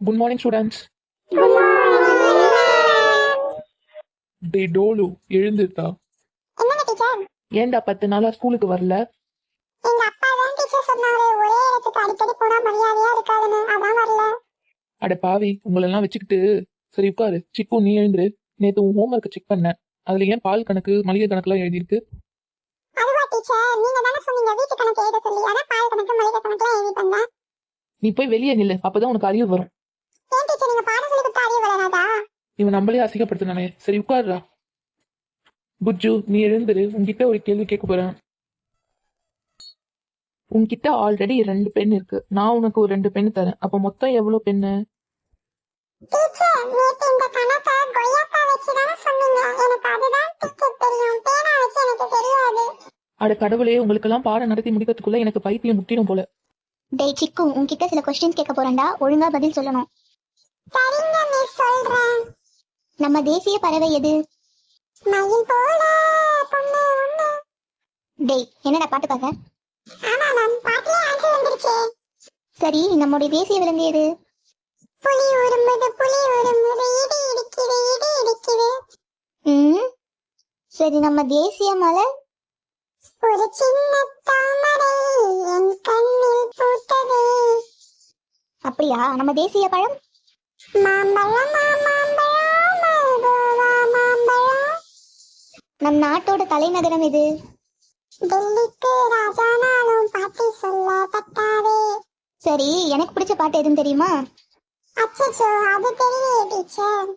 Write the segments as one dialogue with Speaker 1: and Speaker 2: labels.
Speaker 1: Good morning students. டே டோலு, எழுந்துட்டா?
Speaker 2: என்னங்க டீச்சர்?
Speaker 1: ஏன்டா 10 நாளா ஸ்கூலுக்கு வரல?
Speaker 2: எங்க அப்பா தான் டீச்சர் சொன்னாரு, ஒரே இடத்துக்கு அடிக்கடி போனா மரியாதையா இருக்காதுன்னு, அதான் வரல.
Speaker 1: அட பாவி, உங்களெல்லாம் வச்சுக்கிட்டு. சரி உட்காரு. சிக்கு, நீ எழுந்துரு. நேத்து உன் ஹோம்ஒர்க்கை செக் பண்ண. அதுல ஏன் பால் கணக்கு மளிகை கணக்குலாம் எழுதியிருக்கு?
Speaker 2: அதுவா டீச்சர், நீங்க தானே சொன்னீங்க வீட்டு கணக்கு எழுத சொல்லி, அதான் பால் கணக்கு மளிகை கணக்குலாம் எழுதிட்டு வந்தேன்.
Speaker 1: நீ போய் வெளியே நில்லு, அப்பதான் உனக்கு அறிவு வரும்.
Speaker 2: ஏன் டீச்சர், நீங்க பாடம் சொல்லி கொடுத்த அறிவு வராதா?
Speaker 1: இவன் நம்மளே அசிங்கப்படுத்தினானே. சரி உட்காருடா. புஜ்ஜு, நீ எழுந்துரு. உன்கிட்ட ஒரு கேள்வி கேட்க போறேன். உன்கிட்ட ஆல்ரெடி 2 பென் இருக்கு. நான் உனக்கு ஒரு 2 பென் தரேன். அப்ப மொத்தம் எவ்வளவு பென்னு?
Speaker 2: டீச்சர், நேத்து இந்த கணக்கை கொய்யாக்கா வச்சு தானே சொன்னீங்க, எனக்கு அதுதான் டீச்சர் தெரியும், பேனா வச்சு எனக்கு தெரியாது.
Speaker 1: அட கடவுளே, உங்களுக்கெல்லாம் பாடம் நடத்தி முடிக்கிறதுக்குள்ள எனக்கு பைத்தியம் முட்டிடும் போல.
Speaker 3: டேய் சிக்கு, உன்கிட்ட சில கொஸ்டின்ஸ் கேட்க போறேன்டா, ஒழுங்கா பதில் சொல்லணும்.
Speaker 2: சரிங்க மிஸ், சொல்றேன்.
Speaker 3: நம்ம தேசிய பறவை எது?
Speaker 2: மயில் போல பொண்ணு ஒண்ணு.
Speaker 3: டேய், என்னடா பாட்டு பாக்க?
Speaker 2: ஆமா மேம், பாட்டிலே ஆன்சர் வந்துருச்சே.
Speaker 3: சரி, நம்முடைய தேசிய விலங்கு எது?
Speaker 2: புலி உருமுது புலி உருமுது, இடி இடிக்குது இடி இடிக்குது.
Speaker 3: சரி, நம்ம தேசிய மலர்?
Speaker 2: ஒரு சின்ன தாமரை என் கண்ணில் பூத்தது.
Speaker 3: அப்படியா? நம்ம தேசிய பழம்?
Speaker 2: மாம்பழம் மாம்பழம் மல்கோவா மாம்பழம்.
Speaker 3: நம் நாட்டோட தலைநகரம் எது?
Speaker 2: டெல்லிக்கு ராஜானாலும் பாட்டி சொல்ல பட்டாவே.
Speaker 3: சரி, எனக்கு பிடிச்ச பாட்டு எதுன்னு தெரியுமா?
Speaker 2: அச்சச்சோ, அது தெரியலையே டீச்சர்.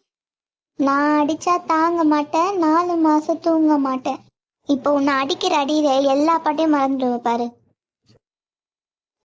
Speaker 3: நான் அடிச்சா தாங்க மாட்டேன், 4 மாசம் தூங்க மாட்டேன். இப்போ உன்னை அடிக்கிற அடியில எல்லா பாட்டையும் மறந்துடுவ பாரு.